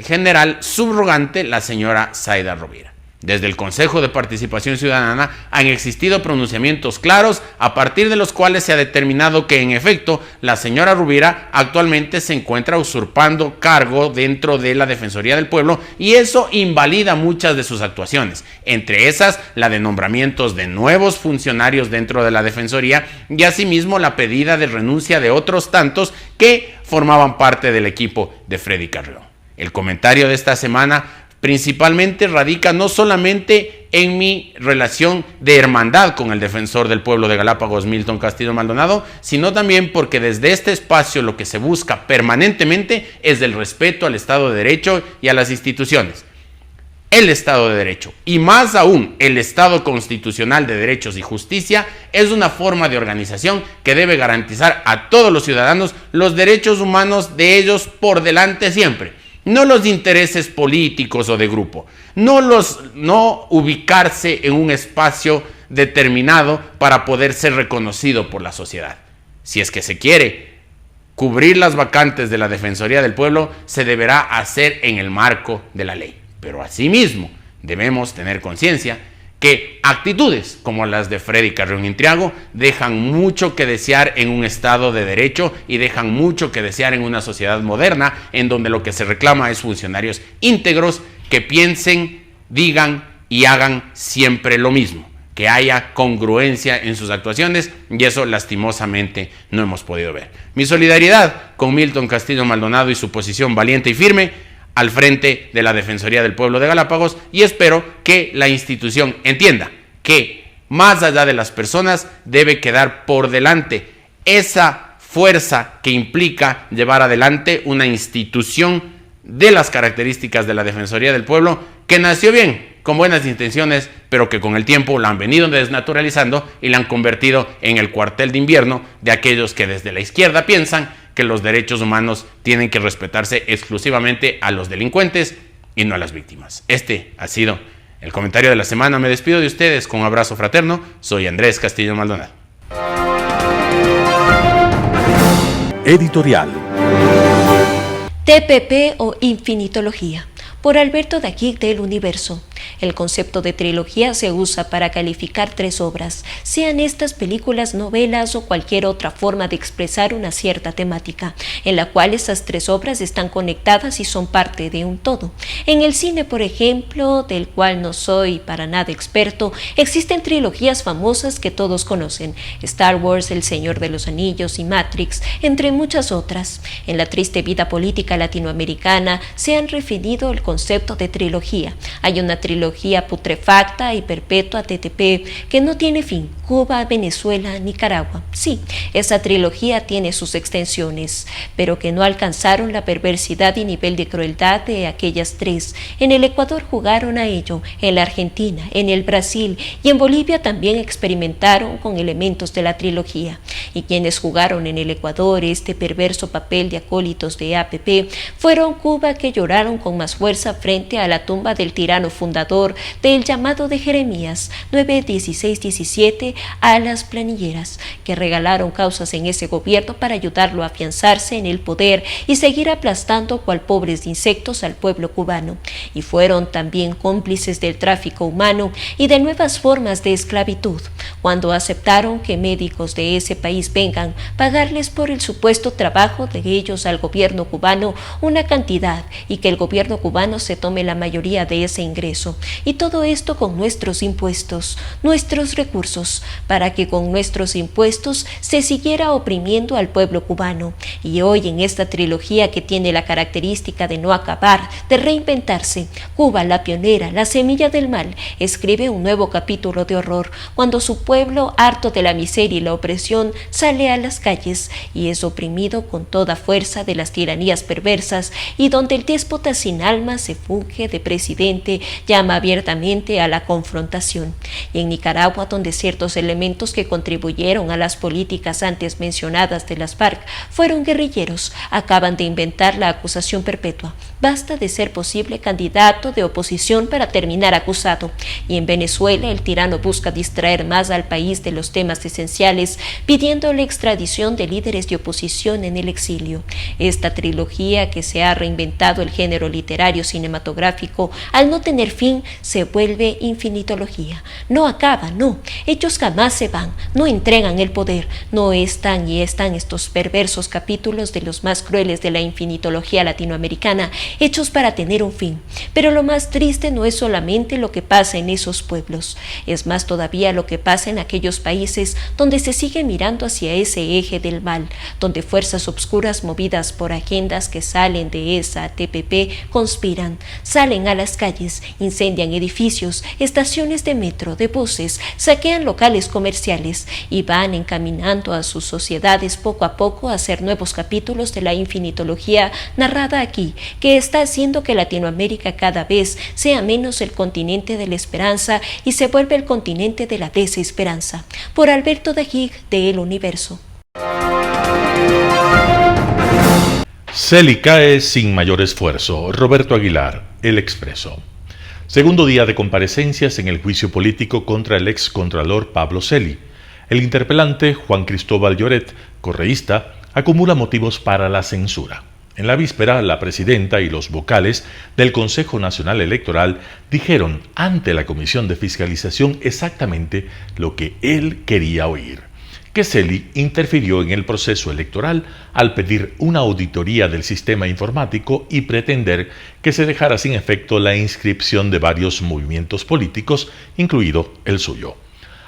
general subrogante, la señora Zaida Rovira. Desde el Consejo de Participación Ciudadana han existido pronunciamientos claros a partir de los cuales se ha determinado que en efecto la señora Rovira actualmente se encuentra usurpando cargo dentro de la Defensoría del Pueblo y eso invalida muchas de sus actuaciones, entre esas la de nombramientos de nuevos funcionarios dentro de la Defensoría y asimismo la pedida de renuncia de otros tantos que formaban parte del equipo de Freddy Carrión. El comentario de esta semana principalmente radica no solamente en mi relación de hermandad con el defensor del pueblo de Galápagos, Milton Castillo Maldonado, sino también porque desde este espacio lo que se busca permanentemente es el respeto al Estado de Derecho y a las instituciones. El Estado de Derecho, y más aún el Estado constitucional de derechos y justicia, es una forma de organización que debe garantizar a todos los ciudadanos los derechos humanos de ellos por delante siempre. No los intereses políticos o de grupo, no ubicarse en un espacio determinado para poder ser reconocido por la sociedad. Si es que se quiere cubrir las vacantes de la Defensoría del Pueblo, se deberá hacer en el marco de la ley. Pero asimismo, debemos tener conciencia que actitudes como las de Freddy Carrión Intriago dejan mucho que desear en un Estado de Derecho y dejan mucho que desear en una sociedad moderna en donde lo que se reclama es funcionarios íntegros que piensen, digan y hagan siempre lo mismo, que haya congruencia en sus actuaciones y eso lastimosamente no hemos podido ver. Mi solidaridad con Milton Castillo Maldonado y su posición valiente y firme al frente de la Defensoría del Pueblo de Galápagos y espero que la institución entienda que más allá de las personas debe quedar por delante esa fuerza que implica llevar adelante una institución de las características de la Defensoría del Pueblo que nació bien, con buenas intenciones, pero que con el tiempo la han venido desnaturalizando y la han convertido en el cuartel de invierno de aquellos que desde la izquierda piensan que los derechos humanos tienen que respetarse exclusivamente a los delincuentes y no a las víctimas. Este ha sido el comentario de la semana. Me despido de ustedes con un abrazo fraterno. Soy Andrés Castillo Maldonado. Editorial. TPP o infinitología, por Alberto Daguig del Universo. El concepto de trilogía se usa para calificar 3 obras, sean estas películas, novelas o cualquier otra forma de expresar una cierta temática, en la cual esas 3 obras están conectadas y son parte de un todo. En el cine, por ejemplo, del cual no soy para nada experto, existen trilogías famosas que todos conocen: Star Wars, El Señor de los Anillos y Matrix, entre muchas otras. En la triste vida política latinoamericana se han referido el concepto de trilogía. Hay una trilogía putrefacta y perpetua TTP que no tiene fin: Cuba, Venezuela, Nicaragua. Sí, esa trilogía tiene sus extensiones, pero que no alcanzaron la perversidad y nivel de crueldad de aquellas 3. En el Ecuador jugaron a ello, en la Argentina, en el Brasil y en Bolivia también experimentaron con elementos de la trilogía. Y quienes jugaron en el Ecuador este perverso papel de acólitos de APP fueron Cuba, que lloraron con más fuerza frente a la tumba del tirano fundador del llamado de Jeremías 9:16-17 a las planilleras, que regalaron causas en ese gobierno para ayudarlo a afianzarse en el poder y seguir aplastando cual pobres insectos al pueblo cubano. Y fueron también cómplices del tráfico humano y de nuevas formas de esclavitud, cuando aceptaron que médicos de ese país vengan pagarles por el supuesto trabajo de ellos al gobierno cubano una cantidad y que el gobierno cubano se tome la mayoría de ese ingreso. esfuerzo, y todo esto con nuestros impuestos, nuestros recursos, para que con nuestros impuestos se siguiera oprimiendo al pueblo cubano. Y hoy, en esta trilogía que tiene la característica de no acabar, de reinventarse, Cuba, la pionera, la semilla del mal, escribe un nuevo capítulo de horror, cuando su pueblo, harto de la miseria y la opresión, sale a las calles y es oprimido con toda fuerza de las tiranías perversas, y donde el déspota sin alma se funge de presidente, llama abiertamente a la confrontación. Y en Nicaragua, donde ciertos elementos que contribuyeron a las políticas antes mencionadas de las FARC fueron guerrilleros, acaban de inventar la acusación perpetua. Basta de ser posible candidato de oposición para terminar acusado. Y en Venezuela, el tirano busca distraer más al país de los temas esenciales, pidiendo la extradición de líderes de oposición en el exilio. Esta trilogía, que se ha reinventado el género literario cinematográfico, al no tener fin, se vuelve infinitología. No acaba, no. Ellos jamás se van, no entregan el poder, no están estos perversos capítulos de los más crueles de la infinitología latinoamericana, hechos para tener un fin. Pero lo más triste no es solamente lo que pasa en esos pueblos, es más todavía lo que pasa en aquellos países donde se sigue mirando hacia ese eje del mal, donde fuerzas obscuras movidas por agendas que salen de esa TPP conspiran, salen a las calles, incendian edificios, estaciones de metro, de buses, saquean locales comerciales y van encaminando a sus sociedades poco a poco a hacer nuevos capítulos de la infinitología narrada aquí, que está haciendo que Latinoamérica cada vez sea menos el continente de la esperanza y se vuelve el continente de la desesperanza. Por Alberto Dajig, de El Universo. Celi cae sin mayor esfuerzo. Roberto Aguilar, El Expreso. Segundo día de comparecencias en el juicio político contra el excontralor Pablo Celi. El interpelante, Juan Cristóbal Lloret, correísta, acumula motivos para la censura. En la víspera, la presidenta y los vocales del Consejo Nacional Electoral dijeron ante la Comisión de Fiscalización exactamente lo que él quería oír: que Celi interfirió en el proceso electoral al pedir una auditoría del sistema informático y pretender que se dejara sin efecto la inscripción de varios movimientos políticos, incluido el suyo.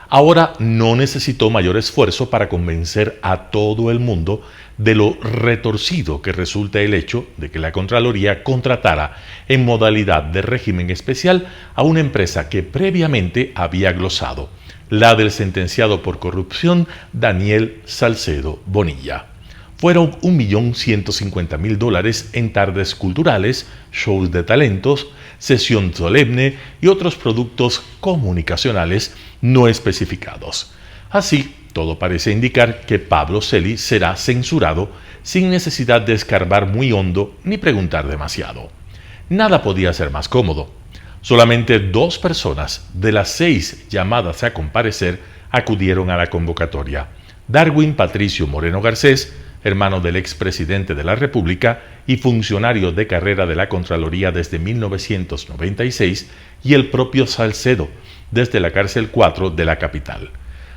Ahora no necesitó mayor esfuerzo para convencer a todo el mundo de lo retorcido que resulta el hecho de que la Contraloría contratara en modalidad de régimen especial a una empresa que previamente había glosado, la del sentenciado por corrupción Daniel Salcedo Bonilla. Fueron $1.150.000 en tardes culturales, shows de talentos, sesión solemne y otros productos comunicacionales no especificados. Así, todo parece indicar que Pablo Celi será censurado sin necesidad de escarbar muy hondo ni preguntar demasiado. Nada podía ser más cómodo. Solamente 2 personas de las 6 llamadas a comparecer acudieron a la convocatoria: Darwin Patricio Moreno Garcés, hermano del expresidente de la República y funcionario de carrera de la Contraloría desde 1996, y el propio Salcedo, desde la cárcel 4 de la capital.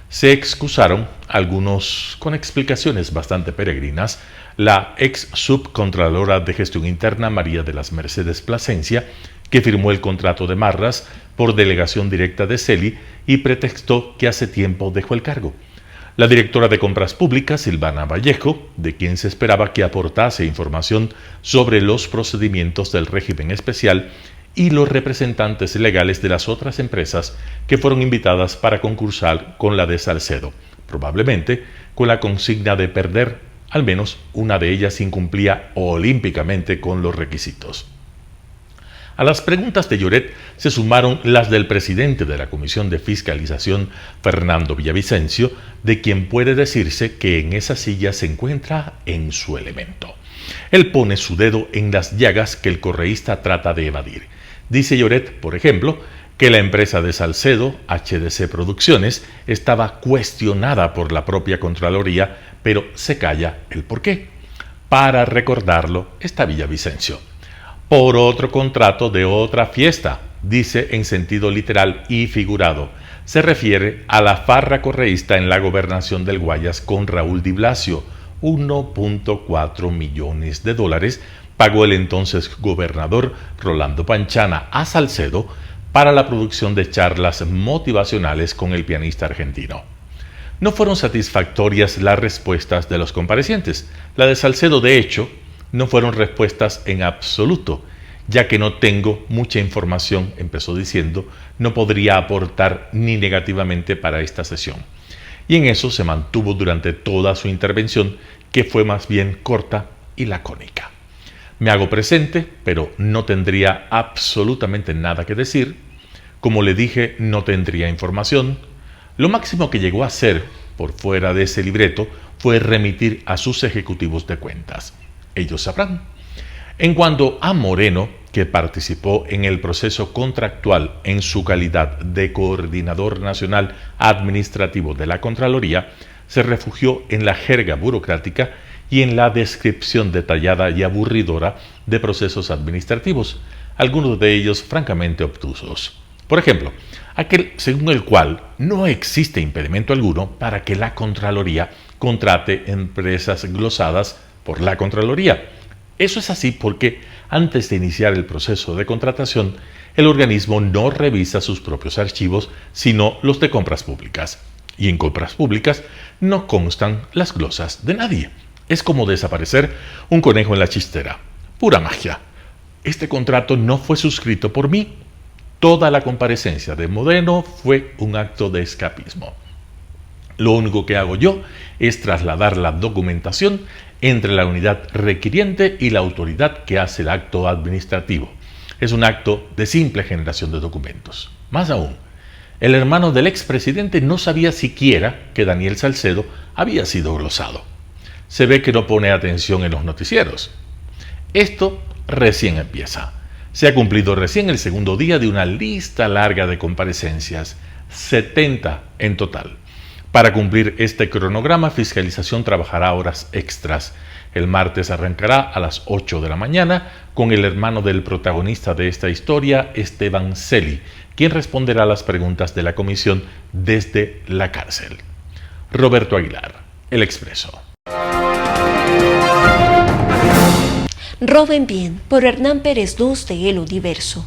Se excusaron, algunos con explicaciones bastante peregrinas, la ex subcontralora de Gestión Interna María de las Mercedes Plasencia, que firmó el contrato de Marras por delegación directa de Celi y pretextó que hace tiempo dejó el cargo. La directora de Compras Públicas, Silvana Vallejo, de quien se esperaba que aportase información sobre los procedimientos del régimen especial, y los representantes legales de las otras empresas que fueron invitadas para concursar con la de Salcedo, probablemente con la consigna de perder. Al menos una de ellas incumplía olímpicamente con los requisitos. A las preguntas de Lloret se sumaron las del presidente de la Comisión de Fiscalización, Fernando Villavicencio, de quien puede decirse que en esa silla se encuentra en su elemento. Él pone su dedo en las llagas que el correísta trata de evadir. Dice Lloret, por ejemplo, que la empresa de Salcedo, HDC Producciones, estaba cuestionada por la propia Contraloría, pero se calla el porqué. Para recordarlo está Villavicencio. Por otro contrato de otra fiesta, dice en sentido literal y figurado. Se refiere a la farra correísta en la gobernación del Guayas con Raúl Di Blasio. $1.4 millones pagó el entonces gobernador Rolando Panchana a Salcedo para la producción de charlas motivacionales con el pianista argentino. No fueron satisfactorias las respuestas de los comparecientes. La de Salcedo, de hecho, no fueron respuestas en absoluto, ya que no tengo mucha información, empezó diciendo, no podría aportar ni negativamente para esta sesión. Y en eso se mantuvo durante toda su intervención, que fue más bien corta y lacónica. Me hago presente, pero no tendría absolutamente nada que decir. Como le dije, no tendría información. Lo máximo que llegó a hacer, por fuera de ese libreto, fue remitir a sus ejecutivos de cuentas. Ellos sabrán. En cuanto a Moreno, que participó en el proceso contractual en su calidad de coordinador nacional administrativo de la Contraloría, se refugió en la jerga burocrática y en la descripción detallada y aburridora de procesos administrativos, algunos de ellos francamente obtusos. Por ejemplo, aquel según el cual no existe impedimento alguno para que la Contraloría contrate empresas glosadas por la Contraloría. Eso es así porque antes de iniciar el proceso de contratación, el organismo no revisa sus propios archivos, sino los de compras públicas. Y en compras públicas no constan las glosas de nadie. Es como desaparecer un conejo en la chistera. Pura magia. Este contrato no fue suscrito por mí. Toda la comparecencia de Moreno fue un acto de escapismo. Lo único que hago yo es trasladar la documentación entre la unidad requiriente y la autoridad que hace el acto administrativo. Es un acto de simple generación de documentos. Más aún, el hermano del expresidente no sabía siquiera que Daniel Salcedo había sido glosado. Se ve que no pone atención en los noticieros. Esto recién empieza. Se ha cumplido recién el segundo día de una lista larga de comparecencias, 70 en total. Para cumplir este cronograma, Fiscalización trabajará horas extras. El martes arrancará a las 8 de la mañana con el hermano del protagonista de esta historia, Esteban Celi, quien responderá a las preguntas de la comisión desde la cárcel. Roberto Aguilar, El Expreso. Roben bien, por Hernán Pérez Luz de El Universo.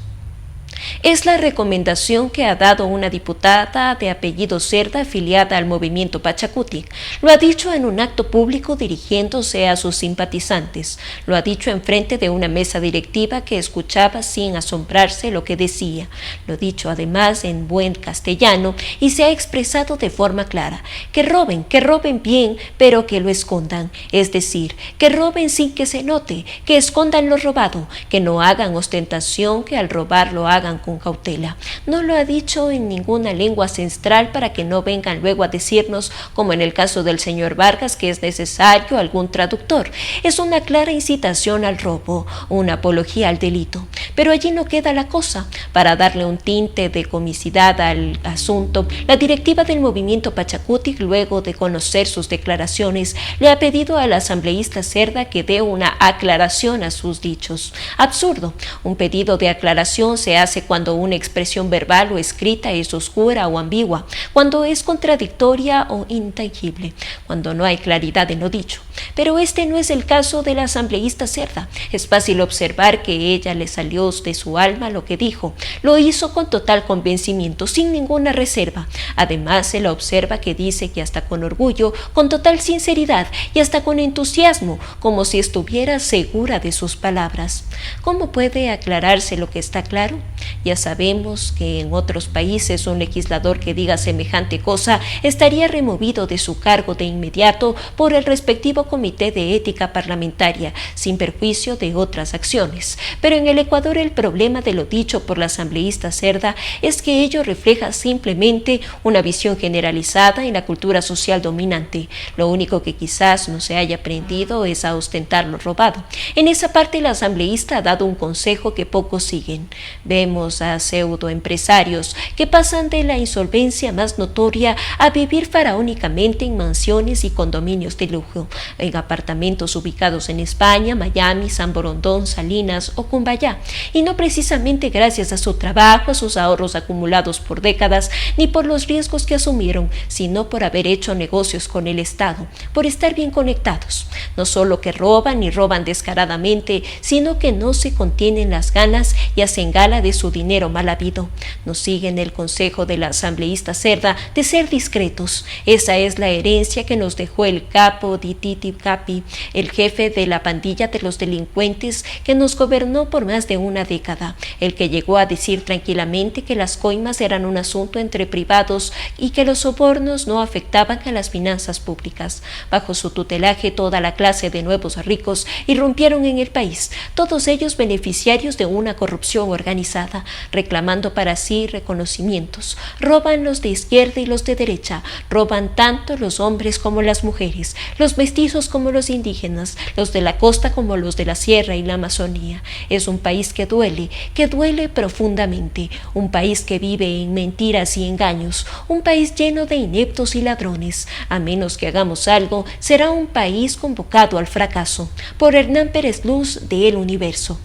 Es la recomendación que ha dado una diputada de apellido Cerda afiliada al movimiento Pachacuti. Lo ha dicho en un acto público dirigiéndose a sus simpatizantes. Lo ha dicho enfrente de una mesa directiva que escuchaba sin asombrarse lo que decía. Lo ha dicho además en buen castellano y se ha expresado de forma clara. Que roben bien, pero que lo escondan. Es decir, que roben sin que se note, que escondan lo robado, que no hagan ostentación, que al robar lo hagan con cautela. No lo ha dicho en ninguna lengua ancestral para que no vengan luego a decirnos, como en el caso del señor Vargas, que es necesario algún traductor. Es una clara incitación al robo, una apología al delito. Pero allí no queda la cosa. Para darle un tinte de comicidad al asunto, la directiva del movimiento Pachacuti, luego de conocer sus declaraciones, le ha pedido al asambleísta Cerda que dé una aclaración a sus dichos. Absurdo. Un pedido de aclaración se hace cuando una expresión verbal o escrita es oscura o ambigua, cuando es contradictoria o intangible, cuando no hay claridad en lo dicho. Pero este no es el caso de la asambleísta Cerda. Es fácil observar que ella le salió de su alma lo que dijo. Lo hizo con total convencimiento, sin ninguna reserva. Además, se la observa que dice que hasta con orgullo, con total sinceridad y hasta con entusiasmo, como si estuviera segura de sus palabras. ¿Cómo puede aclararse lo que está claro? Ya sabemos que en otros países un legislador que diga semejante cosa estaría removido de su cargo de inmediato por el respectivo Comité de Ética Parlamentaria, sin perjuicio de otras acciones. Pero en el Ecuador el problema de lo dicho por la asambleísta Cerda es que ello refleja simplemente una visión generalizada en la cultura social dominante. Lo único que quizás no se haya aprendido es a ostentar lo robado. En esa parte la asambleísta ha dado un consejo que pocos siguen. Vemos a pseudoempresarios que pasan de la insolvencia más notoria a vivir faraónicamente en mansiones y condominios de lujo, en apartamentos ubicados en España, Miami, San Borondón, Salinas o Cumbayá, y no precisamente gracias a su trabajo, a sus ahorros acumulados por décadas, ni por los riesgos que asumieron, sino por haber hecho negocios con el Estado, por estar bien conectados. No solo que roban y roban descaradamente, sino que no se contienen las ganas y hacen gala de su dinero dinero mal habido. Nos siguen el consejo de la asambleísta Cerda de ser discretos. Esa es la herencia que nos dejó el capo di Titi Capi, el jefe de la pandilla de los delincuentes que nos gobernó por más de una década, el que llegó a decir tranquilamente que las coimas eran un asunto entre privados y que los sobornos no afectaban a las finanzas públicas. Bajo su tutelaje, toda la clase de nuevos ricos irrumpieron en el país, todos ellos beneficiarios de una corrupción organizada, reclamando para sí reconocimientos. Roban los de izquierda y los de derecha, roban tanto los hombres como las mujeres, los mestizos como los indígenas, los de la costa como los de la sierra y la Amazonía. Es un país que duele profundamente, un país que vive en mentiras y engaños, un país lleno de ineptos y ladrones. A menos que hagamos algo, será un país convocado al fracaso. Por Hernán Pérez Luz, de El Universo.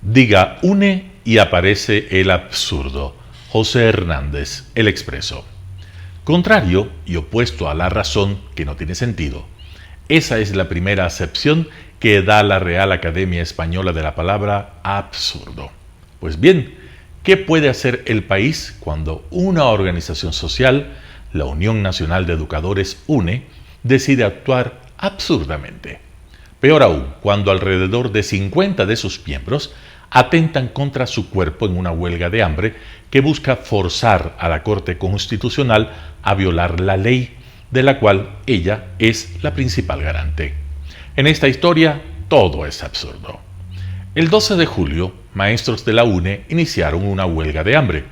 Diga UNE y aparece el absurdo. José Hernández, El Expreso. Contrario y opuesto a la razón, que no tiene sentido. Esa es la primera acepción que da la Real Academia Española de la palabra absurdo. Pues bien, ¿qué puede hacer el país cuando una organización social, la Unión Nacional de Educadores UNE, decide actuar absurdamente? Peor aún, cuando alrededor de 50 de sus miembros atentan contra su cuerpo en una huelga de hambre que busca forzar a la Corte Constitucional a violar la ley, de la cual ella es la principal garante. En esta historia, todo es absurdo. El 12 de julio, maestros de la UNE iniciaron una huelga de hambre.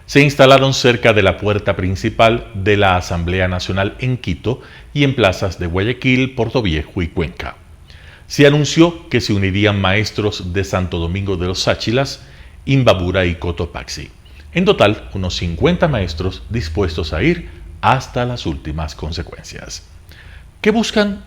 Se instalaron cerca de la puerta principal de la Asamblea Nacional en Quito y en plazas de Guayaquil, Portoviejo y Cuenca. Se anunció que se unirían maestros de Santo Domingo de los Sáchilas, Imbabura y Cotopaxi. En total, unos 50 maestros dispuestos a ir hasta las últimas consecuencias. ¿Qué buscan?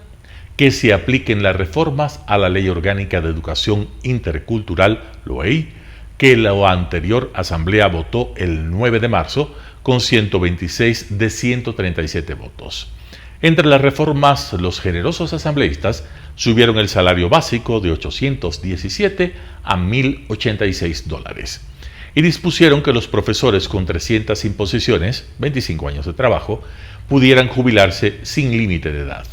Que se apliquen las reformas a la Ley Orgánica de Educación Intercultural, LOEI, que la anterior Asamblea votó el 9 de marzo con 126 de 137 votos. Entre las reformas, los generosos asambleístas subieron el salario básico de 817 a $1,086 y dispusieron que los profesores con 300 imposiciones, 25 años de trabajo, pudieran jubilarse sin límite de edad.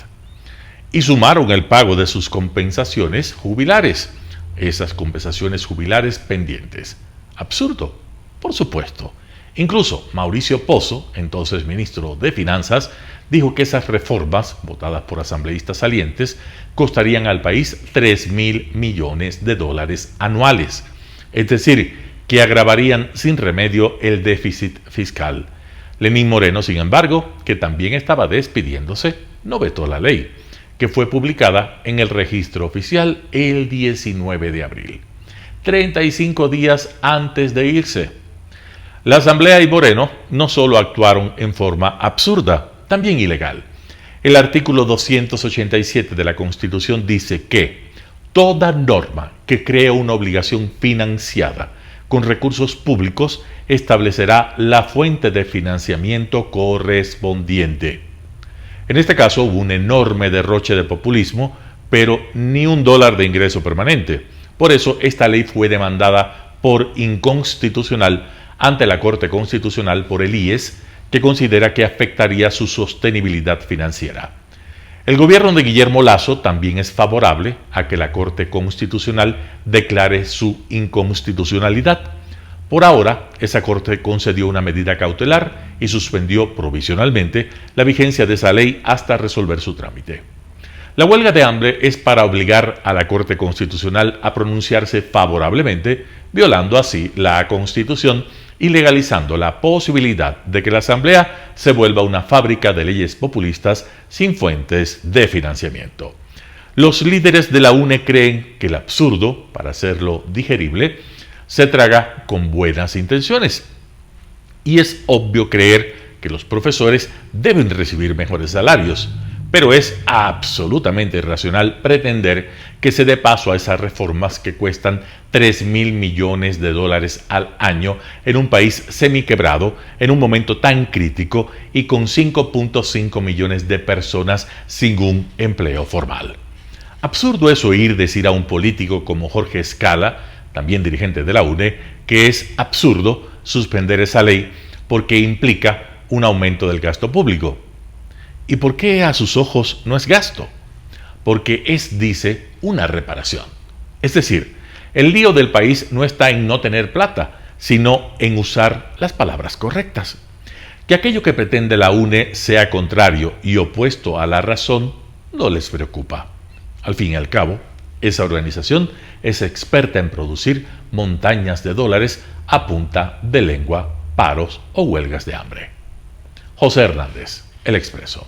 Y sumaron el pago de sus compensaciones jubilares, esas compensaciones jubilares pendientes. Absurdo, por supuesto. Incluso Mauricio Pozo, entonces ministro de Finanzas, dijo que esas reformas, votadas por asambleístas salientes, costarían al país $3,000 millones anuales. Es decir, que agravarían sin remedio el déficit fiscal. Lenín Moreno, sin embargo, que también estaba despidiéndose, no vetó la ley, que fue publicada en el registro oficial el 19 de abril, 35 días antes de irse. La Asamblea y Moreno no solo actuaron en forma absurda, también ilegal. El artículo 287 de la Constitución dice que toda norma que cree una obligación financiada con recursos públicos establecerá la fuente de financiamiento correspondiente. En este caso hubo un enorme derroche de populismo, pero ni $1 de ingreso permanente. Por eso esta ley fue demandada por inconstitucional ante la Corte Constitucional por el IES, que considera que afectaría su sostenibilidad financiera. El gobierno de Guillermo Lasso también es favorable a que la Corte Constitucional declare su inconstitucionalidad. Por ahora, esa Corte concedió una medida cautelar y suspendió provisionalmente la vigencia de esa ley hasta resolver su trámite. La huelga de hambre es para obligar a la Corte Constitucional a pronunciarse favorablemente, violando así la Constitución y legalizando la posibilidad de que la Asamblea se vuelva una fábrica de leyes populistas sin fuentes de financiamiento. Los líderes de la UNE creen que el absurdo, para hacerlo digerible, se traga con buenas intenciones. Y es obvio creer que los profesores deben recibir mejores salarios, pero es absolutamente irracional pretender que se dé paso a esas reformas que cuestan $3,000 millones al año en un país semiquebrado, en un momento tan crítico y con 5.5 millones de personas sin un empleo formal. Absurdo es oír decir a un político como Jorge Escala, también dirigente de la UNE, que es absurdo suspender esa ley porque implica un aumento del gasto público. ¿Y por qué a sus ojos no es gasto? Porque es, dice, una reparación. Es decir, el lío del país no está en no tener plata, sino en usar las palabras correctas. Que aquello que pretende la UNE sea contrario y opuesto a la razón no les preocupa. Al fin y al cabo, esa organización es experta en producir montañas de dólares a punta de lengua, paros o huelgas de hambre. José Hernández, El Expreso.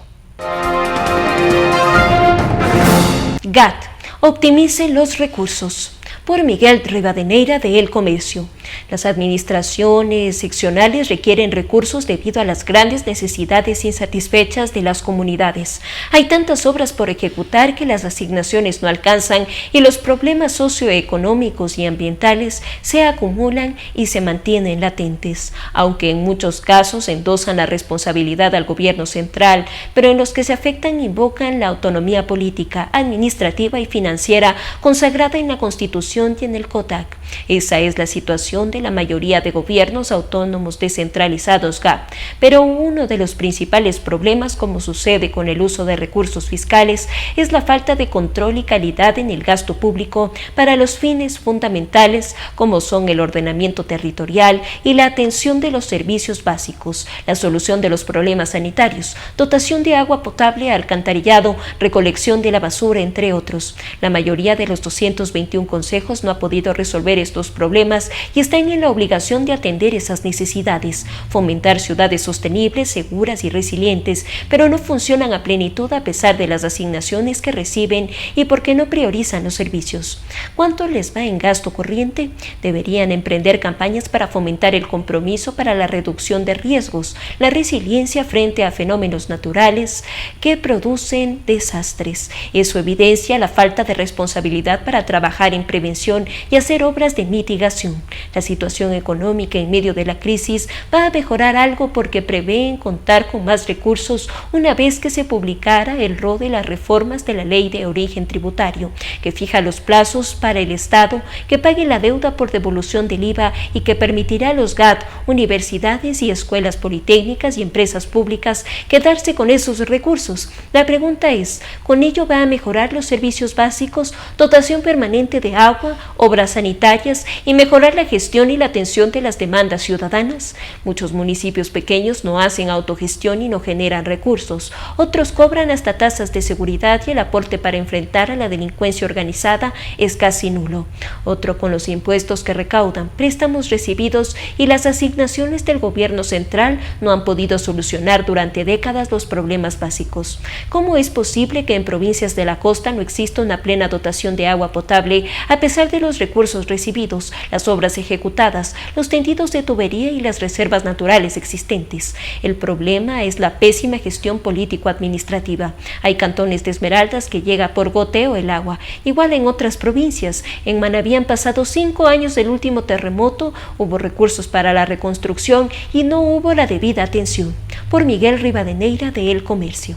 GAT, optimice los recursos. Por Miguel Rivadeneira de El Comercio. Las administraciones seccionales requieren recursos debido a las grandes necesidades insatisfechas de las comunidades. Hay tantas obras por ejecutar que las asignaciones no alcanzan y los problemas socioeconómicos y ambientales se acumulan y se mantienen latentes, aunque en muchos casos endosan la responsabilidad al gobierno central, pero en los que se afectan invocan la autonomía política, administrativa y financiera consagrada en la Constitución y en el CODAC. Esa es la situación de la mayoría de gobiernos autónomos descentralizados GAP, pero uno de los principales problemas, como sucede con el uso de recursos fiscales, es la falta de control y calidad en el gasto público para los fines fundamentales como son el ordenamiento territorial y la atención de los servicios básicos, la solución de los problemas sanitarios, dotación de agua potable, alcantarillado, recolección de la basura, entre otros. La mayoría de los 221 consejos no ha podido resolver estos problemas y están en la obligación de atender esas necesidades, fomentar ciudades sostenibles, seguras y resilientes, pero no funcionan a plenitud a pesar de las asignaciones que reciben y porque no priorizan los servicios. ¿Cuánto les va en gasto corriente? Deberían emprender campañas para fomentar el compromiso para la reducción de riesgos, la resiliencia frente a fenómenos naturales que producen desastres. Eso evidencia la falta de responsabilidad para trabajar en prevención y hacer obras de mitigación. La situación económica en medio de la crisis va a mejorar algo porque prevén contar con más recursos una vez que se publicara el RO de las reformas de la Ley de Origen Tributario, que fija los plazos para el Estado que pague la deuda por devolución del IVA y que permitirá a los GAT, universidades y escuelas politécnicas y empresas públicas quedarse con esos recursos. La pregunta es, ¿con ello va a mejorar los servicios básicos, dotación permanente de agua, obras sanitarias y mejorar la gestión y la atención de las demandas ciudadanas? Muchos municipios pequeños no hacen autogestión y no generan recursos. Otros cobran hasta tasas de seguridad y el aporte para enfrentar a la delincuencia organizada es casi nulo. Otro con los impuestos que recaudan, préstamos recibidos y las asignaciones del gobierno central no han podido solucionar durante décadas los problemas básicos. ¿Cómo es posible que en provincias de la costa no exista una plena dotación de agua potable a pesar de los recursos recibidos, las obras ejecutadas, los tendidos de tubería y las reservas naturales existentes? El problema es la pésima gestión político-administrativa. Hay cantones de Esmeraldas que llega por goteo el agua, igual en otras provincias. En Manabí han pasado 5 años del último terremoto, hubo recursos para la reconstrucción y no hubo la debida atención. Por Miguel Rivadeneira de El Comercio.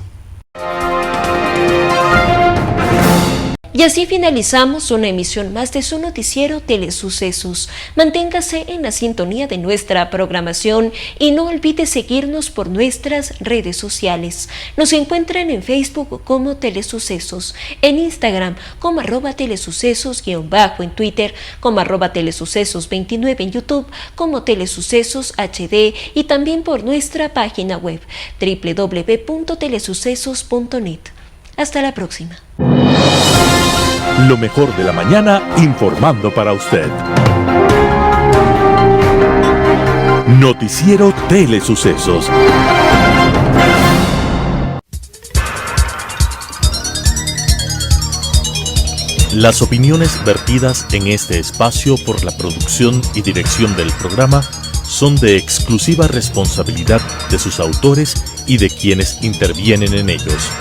Y así finalizamos una emisión más de su noticiero Telesucesos. Manténgase en la sintonía de nuestra programación y no olvide seguirnos por nuestras redes sociales. Nos encuentran en Facebook como Telesucesos, en Instagram como @telesucesos_ en Twitter como @telesucesos29, en YouTube como Telesucesos HD y también por nuestra página web www.telesucesos.net. Hasta la próxima. Lo mejor de la mañana informando para usted. Noticiero Telesucesos. Las opiniones vertidas en este espacio por la producción y dirección del programa son de exclusiva responsabilidad de sus autores y de quienes intervienen en ellos.